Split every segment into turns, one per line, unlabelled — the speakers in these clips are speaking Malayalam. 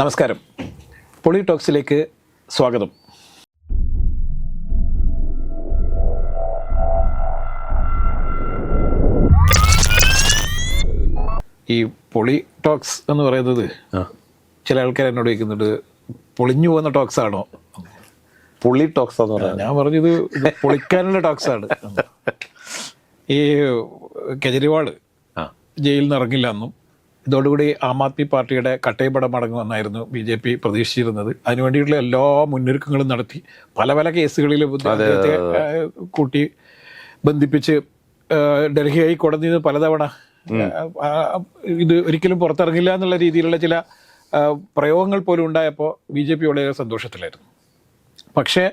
നമസ്കാരം. പൊളി ടോക്സിലേക്ക് സ്വാഗതം. ഈ പൊളി ടോക്സ് എന്ന് പറയുന്നത് ചില ആൾക്കാർ എന്നോട് ചോദിക്കുന്നുണ്ട്, പൊളിഞ്ഞു പോകുന്ന ടോക്സ് ആണോ?
പൊളി ടോക്സ് എന്ന് പറഞ്ഞാൽ
ഞാൻ പറഞ്ഞത് ഇത് പൊളിക്കാനുള്ള ടോക്സ് ആണ്. ഈ കെജ്രിവാൾ ജയിലിൽ നിന്ന് ഇറങ്ങില്ല എന്നും ഇതോടുകൂടി ആം ആദ്മി പാർട്ടിയുടെ കട്ടയപ്പടം മടങ്ങുമെന്നായിരുന്നു BJP പ്രതീക്ഷിച്ചിരുന്നത്. അതിനുവേണ്ടിയിട്ടുള്ള എല്ലാ മുന്നൊരുക്കങ്ങളും നടത്തി പല പല കേസുകളിൽ അദ്ദേഹത്തെ കൂട്ടി ബന്ധിപ്പിച്ച് ഡൽഹി ഹൈക്കോടതിയിൽ നിന്ന് പലതവണ ഇത് ഒരിക്കലും പുറത്തിറങ്ങില്ല എന്നുള്ള രീതിയിലുള്ള ചില പ്രയോഗങ്ങൾ പോലും ഉണ്ടായപ്പോൾ BJP വളരെ സന്തോഷത്തിലായിരുന്നു. പക്ഷേ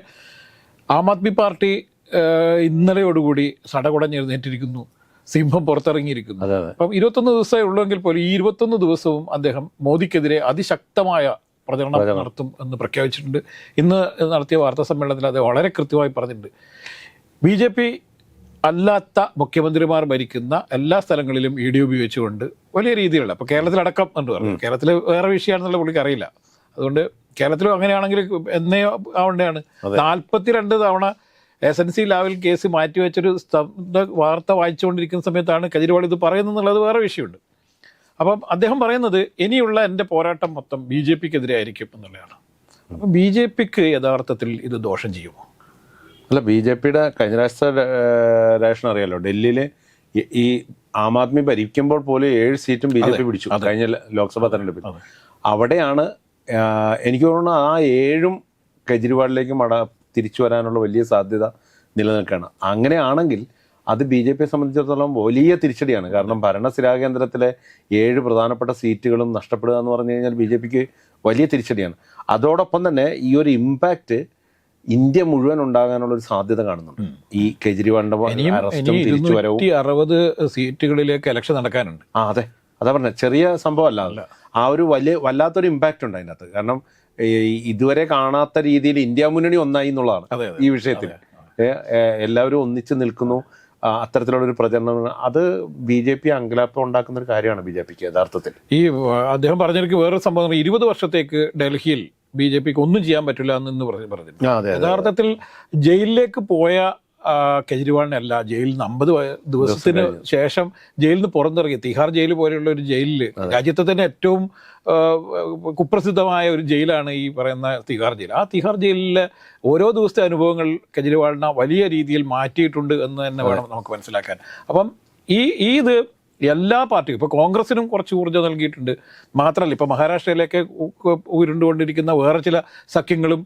ആം ആദ്മി പാർട്ടി ഇന്നലെയോടുകൂടി സടകുടഞ്ഞെഴുന്നേറ്റിരിക്കുന്നു, സിംഹം പുറത്തിറങ്ങിയിരിക്കുന്നു. അപ്പം 21 ദിവസമേ ഉള്ളൂവെങ്കിൽ പോലും ഈ 21 ദിവസവും അദ്ദേഹം മോദിക്കെതിരെ അതിശക്തമായ പ്രചരണം നടത്തും എന്ന് പ്രഖ്യാപിച്ചിട്ടുണ്ട്. ഇന്ന് നടത്തിയ വാർത്താ സമ്മേളനത്തിൽ അത് വളരെ കൃത്യമായി പറഞ്ഞിട്ടുണ്ട്. BJP അല്ലാത്ത മുഖ്യമന്ത്രിമാർ ഭരിക്കുന്ന എല്ലാ സ്ഥലങ്ങളിലും ED ഉപയോഗിച്ചുകൊണ്ട് വലിയ രീതിയിലുള്ള, ഇപ്പോൾ കേരളത്തിലടക്കം എന്ന് പറഞ്ഞു, കേരളത്തിൽ വേറെ വിഷയമാണെന്നുള്ള പുള്ളിക്ക് അറിയില്ല. അതുകൊണ്ട് കേരളത്തിലും അങ്ങനെയാണെങ്കിൽ എന്നേ ആവേണ്ടതാണ്. 42 തവണ SNC ലാവൽ കേസ് മാറ്റിവെച്ചൊരു വാർത്ത വായിച്ചുകൊണ്ടിരിക്കുന്ന സമയത്താണ് കെജ്രിവാൾ ഇത് പറയുന്നത് വേറെ വിഷയമുണ്ട്. അപ്പം അദ്ദേഹം പറയുന്നത് ഇനിയുള്ള എൻ്റെ പോരാട്ടം മൊത്തം BJPക്കെതിരെ ആയിരിക്കും എന്നുള്ളതാണ്. അപ്പം BJPക്ക് യഥാർത്ഥത്തിൽ ഇത് ദോഷം ചെയ്യുമോ?
അല്ല, BJPയുടെ കഴിഞ്ഞ രാഷ്ട്ര റേഷൻ അറിയാലോ, ഡൽഹിയിൽ ഈ ആം ആദ്മി ഭരിക്കുമ്പോൾ പോലും 7 സീറ്റും BJP പിടിച്ചു കഴിഞ്ഞ ലോക്സഭാ തെരഞ്ഞെടുപ്പിൽ. അവിടെയാണ് എനിക്ക് തോന്നുന്നു ആ 7ഉം കെജ്രിവാളിലേക്ക് തിരിച്ചു വരാനുള്ള വലിയ സാധ്യത നിലനിൽക്കുകയാണ്. അങ്ങനെയാണെങ്കിൽ അത് BJPയെ സംബന്ധിച്ചിടത്തോളം വലിയ തിരിച്ചടിയാണ്. കാരണം ഭരണസ്ഥിരാ കേന്ദ്രത്തിലെ 7 പ്രധാനപ്പെട്ട സീറ്റുകളും നഷ്ടപ്പെടുക എന്ന് പറഞ്ഞു കഴിഞ്ഞാൽ BJPക്ക് വലിയ തിരിച്ചടിയാണ്. അതോടൊപ്പം തന്നെ ഈ ഒരു ഇമ്പാക്റ്റ് ഇന്ത്യ മുഴുവൻ ഉണ്ടാകാനുള്ള ഒരു സാധ്യത കാണുന്നുണ്ട്. ഈ കെജ്രിവാളിന്റെ അറസ്റ്റും തിരിച്ചുവരവും
260 സീറ്റുകളിലേക്ക് ഇലക്ഷൻ നടക്കാനുണ്ട്.
അതെ, അതാ പറഞ്ഞത്, ചെറിയ സംഭവമല്ല. ആ ഒരു വല്ലാത്തൊരു ഇമ്പാക്റ്റ് ഉണ്ട് അതിനകത്ത്. കാരണം ഇതുവരെ കാണാത്ത രീതിയിൽ ഇന്ത്യ മുന്നണി ഒന്നായി എന്നുള്ളതാണ് ഈ വിഷയത്തിൽ. എല്ലാവരും ഒന്നിച്ച് നിൽക്കുന്നു, അത്തരത്തിലുള്ളൊരു പ്രചരണം. അത് BJP അങ്കലാപ്പം ഉണ്ടാക്കുന്ന ഒരു കാര്യമാണ് BJPക്ക് യഥാർത്ഥത്തിൽ.
ഈ അദ്ദേഹം പറഞ്ഞിരിക്കും വേറൊരു സംഭവം, 20 വർഷത്തേക്ക് ഡൽഹിയിൽ BJPക്ക് ഒന്നും ചെയ്യാൻ പറ്റില്ല എന്ന് പറഞ്ഞു. യഥാർത്ഥത്തിൽ ജയിലിലേക്ക് പോയ കെജ്രിവാളിനല്ല, ജയിലിൽ നിന്ന് 50 ദിവസത്തിന് ശേഷം ജയിലിൽ നിന്ന് പുറത്തിറങ്ങി തിഹാർ ജയിൽ പോലെയുള്ള ഒരു ജയിലിൽ, രാജ്യത്തെ തന്നെ ഏറ്റവും കുപ്രസിദ്ധമായ ഒരു ജയിലാണ് ഈ പറയുന്ന തിഹാർ ജയിൽ. ആ തിഹാർ ജയിലിലെ ഓരോ ദിവസത്തെ അനുഭവങ്ങൾ കെജ്രിവാളിനെ വലിയ രീതിയിൽ മാറ്റിയിട്ടുണ്ട് എന്ന് തന്നെ വേണം നമുക്ക് മനസ്സിലാക്കാൻ. അപ്പം ഇത് എല്ലാ പാർട്ടിയും, ഇപ്പോൾ കോൺഗ്രസിനും കുറച്ച് ഊർജ്ജം നൽകിയിട്ടുണ്ട്. മാത്രമല്ല, ഇപ്പോൾ മഹാരാഷ്ട്രയിലേക്ക് ഉരുണ്ടുകൊണ്ടിരിക്കുന്ന വേറെ ചില സഖ്യങ്ങളും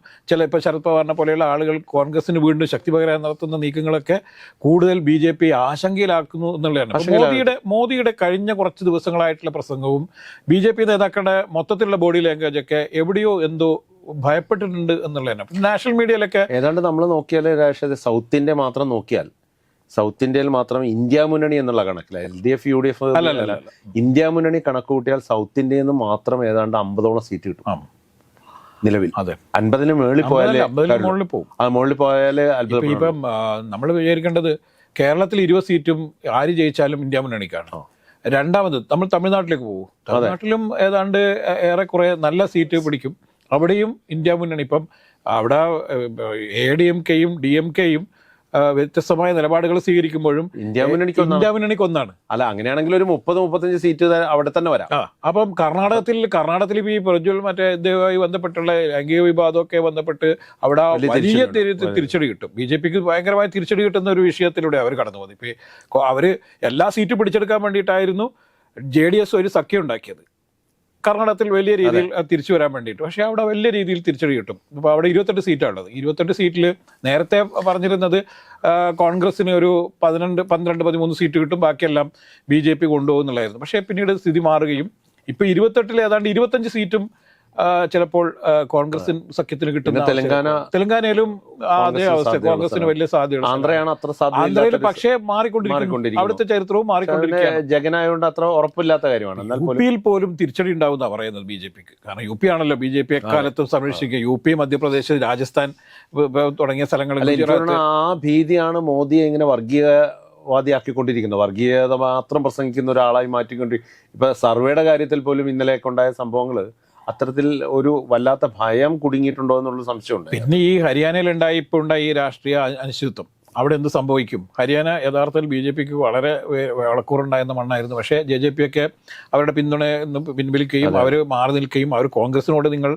ഇപ്പോൾ ശരത് പവാറിനെ പോലെയുള്ള ആളുകൾ കോൺഗ്രസിന് വീണ്ടും ശക്തി പകരാൻ നടത്തുന്ന നീക്കങ്ങളൊക്കെ കൂടുതൽ BJP ആശങ്കയിലാക്കുന്നു എന്നുള്ളതാണ്. മോദിയുടെ കഴിഞ്ഞ കുറച്ച് ദിവസങ്ങളായിട്ടുള്ള പ്രസംഗവും BJP നേതാക്കളുടെ മൊത്തത്തിലുള്ള ബോഡി ലാംഗ്വേജൊക്കെ എവിടെയോ എന്തോ ഭയപ്പെട്ടിട്ടുണ്ട് എന്നുള്ളതാണ്. നാഷണൽ മീഡിയയിലൊക്കെ
ഏതാണ്ട് നമ്മൾ നോക്കിയാൽ സൗത്ത് ഇന്ത്യയിൽ മാത്രം ഇന്ത്യ മുന്നണി എന്നുള്ള കണക്കില്ല, LDF UDF ഇന്ത്യ മുന്നണി കണക്ക് കൂട്ടിയാൽ സൗത്ത് ഇന്ത്യയിൽ നിന്ന് മാത്രം ഏതാണ്ട് 50ഓളം സീറ്റ് കിട്ടും നിലവിൽ. 50-ന് മുകളിൽ പോയാൽ
ഇപ്പം നമ്മൾ വിചാരിക്കേണ്ടത് കേരളത്തിൽ 20 സീറ്റും ആര് ജയിച്ചാലും ഇന്ത്യ മുന്നണിക്കാണ്. രണ്ടാമത് നമ്മൾ തമിഴ്നാട്ടിലേക്ക് പോകും. തമിഴ്നാട്ടിലും ഏതാണ്ട് ഏറെക്കുറെ നല്ല സീറ്റ് പിടിക്കും. അവിടെയും ഇന്ത്യ മുന്നണി. ഇപ്പം അവിടെ ADMKയും DMKയും വ്യത്യസ്തമായ നിലപാടുകൾ സ്വീകരിക്കുമ്പോഴും ഇന്ത്യ മുന്നണിക്ക് ഒന്നാണ്.
അല്ല, അങ്ങനെയാണെങ്കിൽ ഒരു 30-35 സീറ്റ് അവിടെ തന്നെ വരാം.
അപ്പം കർണാടകത്തിൽ ഈ പ്രജ്വൽ ഇതുമായി ബന്ധപ്പെട്ടുള്ള ലൈംഗിക വിവാദമൊക്കെ ബന്ധപ്പെട്ട് അവിടെ വലിയ തിരിച്ചടി കിട്ടും. BJPക്ക് ഭയങ്കരമായ തിരിച്ചടി കിട്ടുന്ന ഒരു വിഷയത്തിലൂടെ അവർ കടന്നു പോകുന്നത്. ഇപ്പൊ അവര് എല്ലാ സീറ്റും പിടിച്ചെടുക്കാൻ വേണ്ടിയിട്ടായിരുന്നു JDS ഒരു സഖ്യം ഉണ്ടാക്കിയത് കർണാടകത്തിൽ വലിയ രീതിയിൽ തിരിച്ചു വരാൻ വേണ്ടിയിട്ട്. പക്ഷേ അവിടെ വലിയ രീതിയിൽ തിരിച്ചടി കിട്ടും. ഇപ്പോൾ അവിടെ 28 സീറ്റാണുള്ളത്. 28 സീറ്റിൽ നേരത്തെ പറഞ്ഞിരുന്നത് കോൺഗ്രസിന് ഒരു 12-13 സീറ്റ് കിട്ടും, ബാക്കിയെല്ലാം BJP കൊണ്ടുപോകുന്നുള്ളായിരുന്നു. പക്ഷേ പിന്നീട് സ്ഥിതി മാറുകയും ഇപ്പോൾ 28-ൽ ഏതാണ്ട് 25 സീറ്റും ചിലപ്പോൾ കോൺഗ്രസിന് സഖ്യത്തിന് കിട്ടുന്ന തെലങ്കാനയിലും അതേ അവസ്ഥ. കോൺഗ്രസിന് വലിയ സാധ്യത. ആന്ധ്രയിൽ പക്ഷേ മാറിക്കൊണ്ടിരിക്കും. അവിടുത്തെ ചരിത്രവും മാറിക്കൊണ്ടിരിക്കുകയാണ്.
ജഗനായോണ്ട് അത്ര ഉറപ്പില്ലാത്ത കാര്യമാണ്.
UPയിൽ പോലും തിരിച്ചടി ഉണ്ടാവുന്ന പറയുന്നത് BJPക്ക്. കാരണം UP ആണല്ലോ BJP എക്കാലത്തും സംരക്ഷിക്കുക. UP, മധ്യപ്രദേശ്, രാജസ്ഥാൻ തുടങ്ങിയ സ്ഥലങ്ങളിൽ
ആ ഭീതിയാണ് മോദിയെ ഇങ്ങനെ വർഗീയവാദിയാക്കിക്കൊണ്ടിരിക്കുന്നത്. വർഗീയത മാത്രം പ്രസംഗിക്കുന്ന ഒരാളായി മാറ്റിക്കൊണ്ടിരിക്കും. ഇപ്പൊ സർവേയുടെ കാര്യത്തിൽ പോലും ഇന്നലെയൊക്കെ ഉണ്ടായ സംഭവങ്ങൾ അത്തരത്തിൽ ഒരു വല്ലാത്ത ഭയം കുടുങ്ങിയിട്ടുണ്ടോ എന്നുള്ള സംശയമുണ്ട്.
പിന്നെ ഈ ഹരിയാനയിൽ ഇപ്പോൾ ഉണ്ടായി ഈ രാഷ്ട്രീയ അനിശ്ചിതത്വം, അവിടെ എന്ത് സംഭവിക്കും? ഹരിയാന യഥാർത്ഥത്തിൽ BJPക്ക് വളരെ വളക്കൂറുണ്ടായിരുന്ന മണ്ണായിരുന്നു. പക്ഷേ JJP ഒക്കെ അവരുടെ പിന്തുണ പിൻവലിക്കുകയും അവർ മാറി നിൽക്കുകയും അവർ കോൺഗ്രസിനോട് നിങ്ങൾ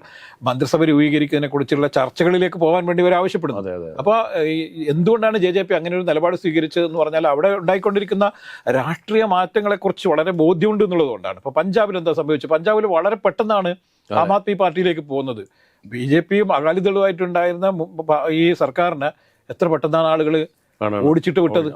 മന്ത്രിസഭ രൂപീകരിക്കുന്നതിനെ കുറിച്ചുള്ള ചർച്ചകളിലേക്ക് പോകാൻ വേണ്ടി അവർ ആവശ്യപ്പെടുന്നു. അപ്പോൾ എന്തുകൊണ്ടാണ് JJP അങ്ങനെ ഒരു നിലപാട് സ്വീകരിച്ചതെന്ന് പറഞ്ഞാൽ അവിടെ ഉണ്ടായിക്കൊണ്ടിരിക്കുന്ന രാഷ്ട്രീയ മാറ്റങ്ങളെക്കുറിച്ച് വളരെ ബോധ്യമുണ്ട് എന്നുള്ളതുകൊണ്ടാണ്. ഇപ്പോൾ പഞ്ചാബിൽ എന്താ സംഭവിച്ചത്? പഞ്ചാബിൽ വളരെ പെട്ടെന്നാണ് ആം ആദ്മി പാർട്ടിയിലേക്ക് പോകുന്നത്. BJPയും അകാലിദളുമായിട്ടുണ്ടായിരുന്ന ഈ സർക്കാരിന് എത്ര പെട്ടെന്നാണ് ആളുകൾ ഓടിച്ചിട്ട് വിട്ടത്.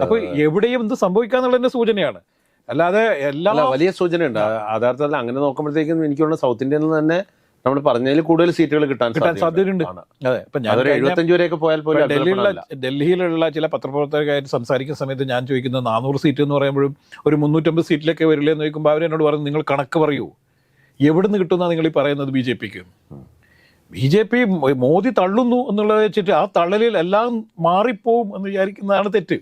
അപ്പൊ എവിടെയും എന്ത് സംഭവിക്കാന്നുള്ളതിന്റെ സൂചനയാണ്, അല്ലാതെ എല്ലാം
വലിയ സൂചനയുണ്ട്. യഥാർത്ഥത്തിൽ അങ്ങനെ നോക്കുമ്പോഴത്തേക്കും എനിക്ക് തോന്നുന്നു സൗത്ത് ഇന്ത്യയിൽ തന്നെ നമ്മൾ പറഞ്ഞതിൽ കൂടുതൽ സീറ്റുകൾ കിട്ടാൻ
സാധ്യതയുണ്ട്. അതെ, ഇപ്പൊ ഞാൻ
75 വരെയൊക്കെ പോയാൽ പോലും
ഡൽഹിയിലുള്ള ചില പത്രപ്രവർത്തകരായിട്ട് സംസാരിക്കുന്ന സമയത്ത് ഞാൻ ചോദിക്കുന്നത് 400 സീറ്റ് എന്ന് പറയുമ്പോഴും ഒരു 350 സീറ്റിലൊക്കെ വരില്ലേ എന്ന് ചോദിക്കുമ്പോൾ അവരെന്നോട് പറഞ്ഞു, നിങ്ങൾ കണക്ക് പറയൂ, എവിടുന്ന് കിട്ടുന്ന നിങ്ങൾ ഈ പറയുന്നത്? BJP മോദി തള്ളുന്നു എന്നുള്ളത് വെച്ചിട്ട് ആ തള്ളലിൽ എല്ലാം മാറിപ്പോവും എന്ന് വിചാരിക്കുന്നതാണ് തെറ്റ്.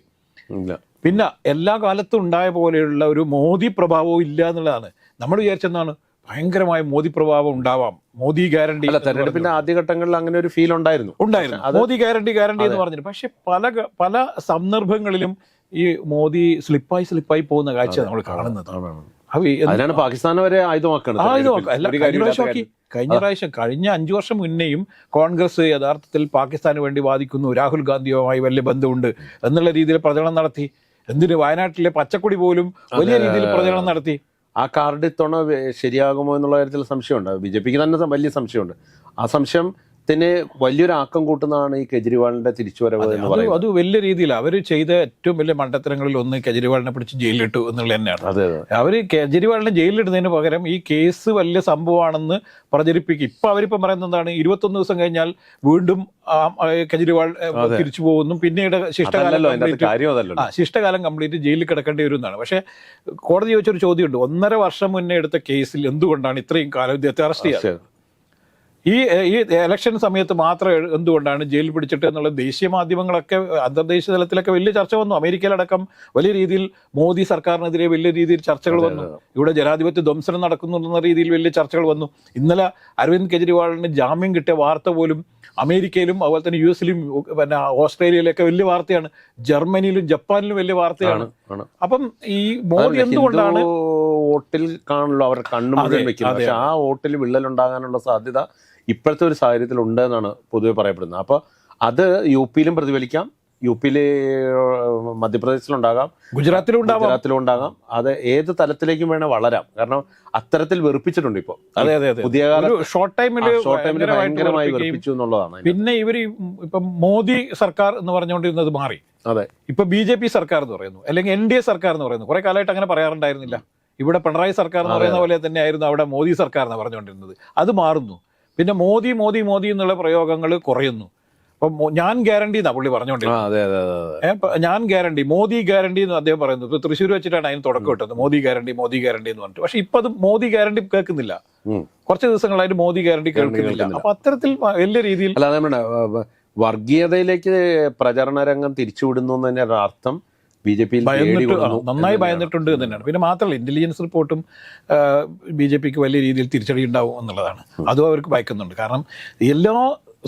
പിന്നെ എല്ലാ കാലത്തും ഉണ്ടായ പോലെയുള്ള ഒരു മോദി പ്രഭാവവും ഇല്ല എന്നുള്ളതാണ്. നമ്മൾ വിചാരിച്ചെന്നാണ് ഭയങ്കരമായ മോദി പ്രഭാവം ഉണ്ടാവാം, മോദി ഗ്യാരണ്ടി.
തെരഞ്ഞെടുപ്പിന്റെ ആദ്യഘട്ടങ്ങളിൽ അങ്ങനെ ഒരു ഫീൽ ഉണ്ടായിരുന്നു.
മോദി ഗ്യാരണ്ടി എന്ന് പറഞ്ഞിട്ട്. പക്ഷെ പല സന്ദർഭങ്ങളിലും ഈ മോദി സ്ലിപ്പായി പോകുന്ന കാഴ്ച നമ്മൾ കാണുന്നത്.
അതിനാണ് പാകിസ്ഥാൻ വരെ
കഴിഞ്ഞ 5 വർഷം മുന്നേയും കോൺഗ്രസ് യഥാർത്ഥത്തിൽ പാകിസ്ഥാന് വേണ്ടി വാദിക്കുന്നു, രാഹുൽ ഗാന്ധിയുമായി വലിയ ബന്ധമുണ്ട് എന്നുള്ള രീതിയിൽ പ്രചരണം നടത്തി. എന്തിന് വയനാട്ടിലെ പച്ചക്കൊടി പോലും വലിയ രീതിയിൽ പ്രചരണം നടത്തി.
ആ കാർഡ് ഇത്തവണ ശരിയാകുമോ എന്നുള്ള കാര്യത്തിൽ സംശയമുണ്ട്. BJPക്ക് തന്നെ വലിയ സംശയമുണ്ട്. ആ സംശയത്തിന് വലിയൊരു ആക്കം കൂട്ടുന്നതാണ് ഈ കെജ്രിവാളിന്റെ തിരിച്ചുവരവ് എന്ന് പറയുന്നത്.
അത് വലിയ രീതിയിൽ അവർ ചെയ്ത ഏറ്റവും വലിയ മണ്ടത്തരങ്ങളിൽ ഒന്ന് കെജ്രിവാളിനെ പിടിച്ച് ജയിലിലിട്ടു എന്നുള്ളത് തന്നെയാണ്. അവർ കെജ്രിവാളിനെ ജയിലിലിടുന്നതിന് പകരം ഈ കേസ് വലിയ സംഭവമാണെന്ന് പ്രചരിപ്പിക്കും. ഇപ്പൊ അവരിപ്പം പറയുന്നത് എന്താണ്, 21 ദിവസം കഴിഞ്ഞാൽ വീണ്ടും കെജ്രിവാൾ തിരിച്ചു പോകുന്നു, പിന്നീട് ശിഷ്ടകാലം കംപ്ലീറ്റ് ജയിലിൽ കിടക്കേണ്ടി വരും എന്നാണ്. പക്ഷെ കോടതി ചോദിച്ചൊരു ചോദ്യമുണ്ട്, 1.5 വർഷം മുന്നേ എടുത്ത കേസിൽ എന്തുകൊണ്ടാണ് ഇത്രയും കാലം ഇദ്ദേഹത്തെ അറസ്റ്റ് ചെയ്യാറ്? ഈ ഇലക്ഷൻ സമയത്ത് മാത്രം എന്തുകൊണ്ടാണ് ജയിലിൽ പിടിച്ചിട്ട് എന്നുള്ള ദേശീയ മാധ്യമങ്ങളൊക്കെ അന്തർദേശീയ തലത്തിലൊക്കെ വലിയ ചർച്ച വന്നു. അമേരിക്കയിലടക്കം വലിയ രീതിയിൽ മോദി സർക്കാരിനെതിരെ വലിയ രീതിയിൽ ചർച്ചകൾ വന്നു. ഇവിടെ ജനാധിപത്യ ധ്വംസനം നടക്കുന്നു എന്ന രീതിയിൽ വലിയ ചർച്ചകൾ വന്നു. ഇന്നലെ അരവിന്ദ് കെജ്രിവാളിന് ജാമ്യം കിട്ടിയ വാർത്ത പോലും അമേരിക്കയിലും അതുപോലെ തന്നെ US-ലും പിന്നെ ഓസ്ട്രേലിയയിലൊക്കെ വലിയ വാർത്തയാണ്, ജർമ്മനിയിലും ജപ്പാനിലും വലിയ വാർത്തയാണ്. അപ്പം ഈ മോദി എന്തുകൊണ്ടാണ്
വോട്ടിൽ കാണുള്ളൂ അവർ കണ്ണു മുഴുവൻ വെക്കുന്നത്, പക്ഷെ ആ വോട്ടിൽ വിള്ളലുണ്ടാകാനുള്ള സാധ്യത ഇപ്പോഴത്തെ ഒരു സാഹചര്യത്തിൽ ഉണ്ട് എന്നാണ് പൊതുവെ പറയപ്പെടുന്നത്. അപ്പോൾ അത് UP-യിലും പ്രതിഫലിക്കാം, UP-യിലെ മധ്യപ്രദേശിലുണ്ടാകാം, ഗുജറാത്തിലും ഉണ്ടാകാം. അത് ഏത് തലത്തിലേക്കും വേണേൽ വളരാം. കാരണം അത്തരത്തിൽ വെറുപ്പിച്ചിട്ടുണ്ട് ഇപ്പോൾ. പുതിയ കാലത്ത് ഷോർട്ട് ടൈമിൽ ഭയങ്കരമായി വെറുപ്പിച്ചു എന്നുള്ളതാണ്.
പിന്നെ ഇവർ ഇപ്പം മോദി സർക്കാർ എന്ന് പറഞ്ഞുകൊണ്ടിരുന്നത് മാറി. ഇപ്പൊ BJP സർക്കാർ എന്ന് പറയുന്നു, അല്ലെങ്കിൽ NDA സർക്കാർ എന്ന് പറയുന്നു. കുറെ കാലമായിട്ട് അങ്ങനെ പറയാറുണ്ടായിരുന്നില്ല. ഇവിടെ പിണറായി സർക്കാർ എന്ന് പറയുന്ന പോലെ തന്നെയായിരുന്നു അവിടെ മോദി സർക്കാർ എന്ന് പറഞ്ഞുകൊണ്ടിരുന്നത്. അത് മാറുന്നു. പിന്നെ മോദി എന്നുള്ള പ്രയോഗങ്ങൾ കുറയുന്നു. അപ്പം ഞാൻ ഗ്യാരണ്ടി എന്നാ പുള്ളി പറഞ്ഞുകൊണ്ടിരുന്നത്. ഞാൻ ഗ്യാരണ്ടി, മോദി ഗ്യാരണ്ടി എന്ന് അദ്ദേഹം പറയുന്നത്. ഇപ്പൊ തൃശ്ശൂർ വെച്ചിട്ടാണ് അതിന് തുടക്കം ഇട്ടത്, മോദി ഗ്യാരണ്ടി എന്ന് പറഞ്ഞിട്ട്. പക്ഷെ ഇപ്പൊ അത് മോദി ഗ്യാരണ്ടി കേൾക്കുന്നില്ല. കുറച്ച് ദിവസങ്ങളായിട്ട് മോദി ഗ്യാരണ്ടി കേൾക്കുന്നില്ല. അപ്പൊ അത്തരത്തിൽ വലിയ രീതിയിൽ
വർഗീയതയിലേക്ക് പ്രചരണ രംഗം തിരിച്ചുവിടുന്നു എന്ന് തന്നെയാണ് അർത്ഥം. BJP
നന്നായി ഭയന്നിട്ടുണ്ട് എന്ന് തന്നെയാണ്. പിന്നെ മാത്രമല്ല, ഇന്റലിജൻസ് റിപ്പോർട്ടും BJPക്ക് വലിയ രീതിയിൽ തിരിച്ചടി ഉണ്ടാവും എന്നുള്ളതാണ്. അതും അവർക്ക് ഭയക്കുന്നുണ്ട്. കാരണം എല്ലാ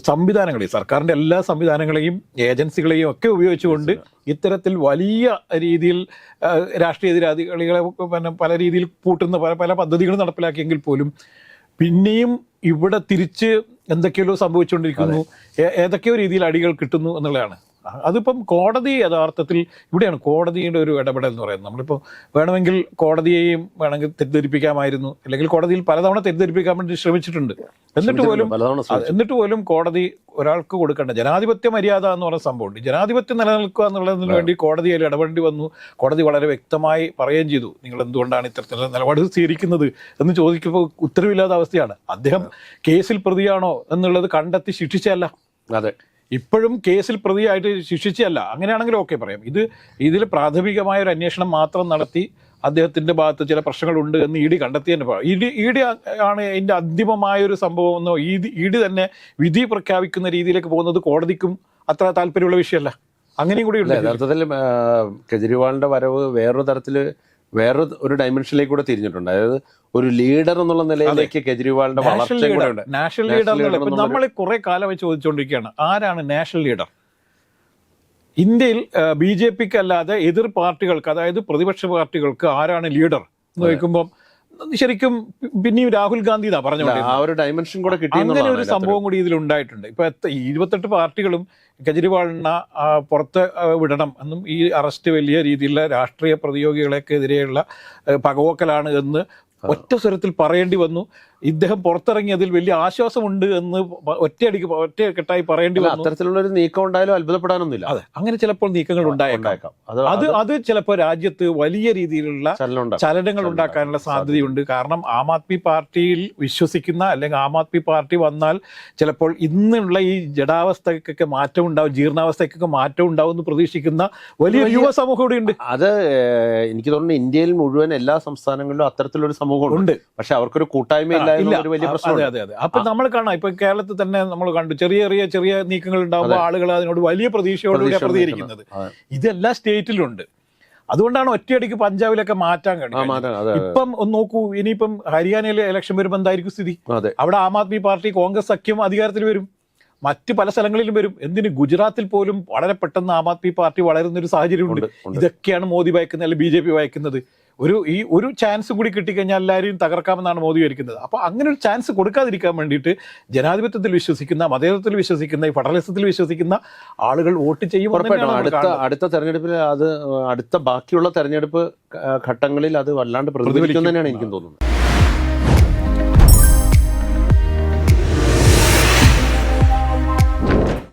സംവിധാനങ്ങളെയും, സർക്കാരിൻ്റെ എല്ലാ സംവിധാനങ്ങളെയും ഏജൻസികളെയും ഒക്കെ ഉപയോഗിച്ചുകൊണ്ട് ഇത്തരത്തിൽ വലിയ രീതിയിൽ രാഷ്ട്രീയ എതിരാളികളെ പിന്നെ പല രീതിയിൽ പൂട്ടുന്ന പല പദ്ധതികളും നടപ്പിലാക്കിയെങ്കിൽ പോലും പിന്നെയും ഇവിടെ തിരിച്ച് എന്തൊക്കെയോ സംഭവിച്ചുകൊണ്ടിരിക്കുന്നു, ഏതൊക്കെയോ രീതിയിൽ അടികൾ കിട്ടുന്നു എന്നുള്ളതാണ്. അതിപ്പം കോടതി യഥാർത്ഥത്തിൽ ഇവിടെയാണ് കോടതിയുടെ ഒരു ഇടപെടൽ എന്ന് പറയുന്നത്. നമ്മളിപ്പോൾ വേണമെങ്കിൽ കോടതിയെയും വേണമെങ്കിൽ തെറ്റിദ്ധരിപ്പിക്കാമായിരുന്നു, അല്ലെങ്കിൽ കോടതിയിൽ പലതവണ തെറ്റിദ്ധരിപ്പിക്കാൻ വേണ്ടി ശ്രമിച്ചിട്ടുണ്ട്. എന്നിട്ട് പോലും കോടതി ഒരാൾക്ക് കൊടുക്കേണ്ട ജനാധിപത്യ മര്യാദ എന്ന് പറയുന്ന സംഭവമുണ്ട്. ജനാധിപത്യം നിലനിൽക്കുക എന്നുള്ളതിന് വേണ്ടി കോടതിയിൽ ഇടപെടേണ്ടി വന്നു. കോടതി വളരെ വ്യക്തമായി പറയുകയും ചെയ്തു, നിങ്ങൾ എന്തുകൊണ്ടാണ് ഇത്തരത്തിലുള്ള നിലപാട് സ്വീകരിക്കുന്നത് എന്ന് ചോദിക്കുമ്പോൾ ഉത്തരവില്ലാത്ത അവസ്ഥയാണ്. അദ്ദേഹം കേസിൽ പ്രതിയാണോ എന്നുള്ളത് കണ്ടെത്തി ശിക്ഷിച്ചല്ല, ഇപ്പോഴും കേസിൽ പ്രതിയായിട്ട് ശിക്ഷിച്ചല്ല. അങ്ങനെയാണെങ്കിൽ ഓക്കെ പറയാം. ഇതിൽ പ്രാഥമികമായ ഒരു അന്വേഷണം മാത്രം നടത്തി അദ്ദേഹത്തിന്റെ ഭാഗത്ത് ചില പ്രശ്നങ്ങളുണ്ട് എന്ന് ED കണ്ടെത്തിയതിന് ED ആണ് ഇതിന്റെ അന്തിമമായ ഒരു സംഭവം എന്നോ ED തന്നെ വിധി പ്രഖ്യാപിക്കുന്ന രീതിയിലേക്ക് പോകുന്നത് കോടതിക്കും അത്ര താല്പര്യമുള്ള വിഷയമല്ല. അങ്ങനെയും കൂടി ഉണ്ട്.
യഥാർത്ഥത്തിൽ കെജ്രിവാളിന്റെ വരവ് വേറൊരു തരത്തിൽ വേറൊരു ഡയമെൻഷനിലേക്ക് കൂടെ തിരിഞ്ഞിട്ടുണ്ട്. അതായത് ഒരു ലീഡർ എന്നുള്ള നിലയിലേക്ക് കെജ്രിവാളിന്റെ വളർച്ചയും കൂടെ ഉണ്ട്.
നാഷണൽ ലീഡർ എന്നുള്ള നമ്മൾ കുറെ കാലമായി ചോദിച്ചുകൊണ്ടിരിക്കുകയാണ്, ആരാണ് നാഷണൽ ലീഡർ? ഇന്ത്യയിൽ BJPക്ക് അല്ലാതെ എതിർ പാർട്ടികൾക്ക്, അതായത് പ്രതിപക്ഷ പാർട്ടികൾക്ക് ആരാണ് ലീഡർ എന്ന് ചോദിക്കുമ്പോൾ ശരിക്കും പിന്നെയും രാഹുൽ ഗാന്ധി എന്നാ പറഞ്ഞു.
ആ ഒരു ഡയമെൻഷൻ കൂടെ കിട്ടി.
അങ്ങനെ ഒരു സംഭവം കൂടി ഇതിൽ ഉണ്ടായിട്ടുണ്ട്. ഇപ്പൊ 28 പാർട്ടികളും കെജ്രിവാളിനെ പുറത്ത് വിടണം എന്നും ഈ അറസ്റ്റ് വലിയ രീതിയിലുള്ള രാഷ്ട്രീയ പ്രതിയോഗികളെക്കെതിരെയുള്ള പകവോക്കലാണ് എന്ന് ഒറ്റ സ്വരത്തിൽ പറയേണ്ടി വന്നു. ഇദ്ദേഹം പുറത്തിറങ്ങിയതിൽ വലിയ ആശ്വാസമുണ്ട് എന്ന് ഒറ്റക്കെട്ടായി പറയേണ്ടി വന്നു.
അത്തരത്തിലുള്ള ഒരു നീക്കം ഉണ്ടായാലും അത്ഭുതപ്പെടാനൊന്നുമില്ല.
അതെ, അങ്ങനെ ചിലപ്പോൾ നീക്കങ്ങൾ ഉണ്ടായേക്കാം. അത് ചിലപ്പോൾ രാജ്യത്ത് വലിയ രീതിയിലുള്ള ചലനങ്ങൾ ഉണ്ടാക്കാനുള്ള സാധ്യതയുണ്ട്. കാരണം ആം ആദ്മി പാർട്ടിയിൽ വിശ്വസിക്കുന്ന, അല്ലെങ്കിൽ ആം ആദ്മി പാർട്ടി വന്നാൽ ചിലപ്പോൾ ഇന്നുള്ള ഈ ജഡാവസ്ഥയ്ക്കൊക്കെ മാറ്റം ഉണ്ടാവും, ജീർണാവസ്ഥയ്ക്കൊക്കെ മാറ്റം ഉണ്ടാവും എന്ന് പ്രതീക്ഷിക്കുന്ന വലിയ യുവ സമൂഹം ഇവിടെ ഉണ്ട്.
അത് എനിക്ക് തോന്നുന്നു ഇന്ത്യയിൽ മുഴുവൻ എല്ലാ സംസ്ഥാനങ്ങളിലും അത്തരത്തിലൊരു സമൂഹം ഉണ്ട്. പക്ഷെ അവർക്കൊരു കൂട്ടായ്മ
അതെ അതെ അതെ. അപ്പൊ നമ്മൾ കാണാം, ഇപ്പൊ കേരളത്തിൽ തന്നെ നമ്മൾ കണ്ടു, ചെറിയ നീക്കങ്ങൾ ഉണ്ടാകുമ്പോൾ ആളുകൾ അതിനോട് വലിയ പ്രതീക്ഷയോടുകൂടി പ്രതികരിക്കുന്നത്. ഇതെല്ലാ സ്റ്റേറ്റിലുണ്ട്. അതുകൊണ്ടാണ് ഒറ്റയടിക്ക് പഞ്ചാബിലൊക്കെ മാറ്റാൻ കഴിയും. ഇപ്പം ഒന്ന് നോക്കൂ, ഇനിയിപ്പം ഹരിയാനയിലെ ഇലക്ഷൻ വരുമ്പോൾ എന്തായിരിക്കും സ്ഥിതി? അവിടെ ആം ആദ്മി പാർട്ടി കോൺഗ്രസ് സഖ്യം അധികാരത്തിൽ വരും, മറ്റ് പല സ്ഥലങ്ങളിലും വരും. എന്തിന് ഗുജറാത്തിൽ പോലും വളരെ പെട്ടെന്ന് ആം ആദ്മി പാർട്ടി വളരുന്ന ഒരു സാഹചര്യമുണ്ട്. ഇതൊക്കെയാണ് മോദി ഭയക്കുന്നത്, അല്ലെങ്കിൽ BJP ഭയക്കുന്നത്. ഒരു ചാൻസ് കൂടി കിട്ടിക്കഴിഞ്ഞാൽ എല്ലാവരെയും തകർക്കാമെന്നാണ് മോദി വിചാരിക്കുന്നത്. അപ്പോൾ അങ്ങനെ ഒരു ചാൻസ് കൊടുക്കാതിരിക്കാൻ വേണ്ടിയിട്ട് ജനാധിപത്യത്തിൽ വിശ്വസിക്കുന്ന, മതേതരത്തിൽ വിശ്വസിക്കുന്ന, ഈ ഫെഡറലിസത്തിൽ വിശ്വസിക്കുന്ന ആളുകൾ വോട്ട് ചെയ്യും.
അടുത്ത തെരഞ്ഞെടുപ്പിൽ അടുത്ത ബാക്കിയുള്ള തെരഞ്ഞെടുപ്പ് ഘട്ടങ്ങളിൽ അത് വല്ലാണ്ട് പ്രതിഫലിക്കും തന്നെയാണ് എനിക്കും തോന്നുന്നത്.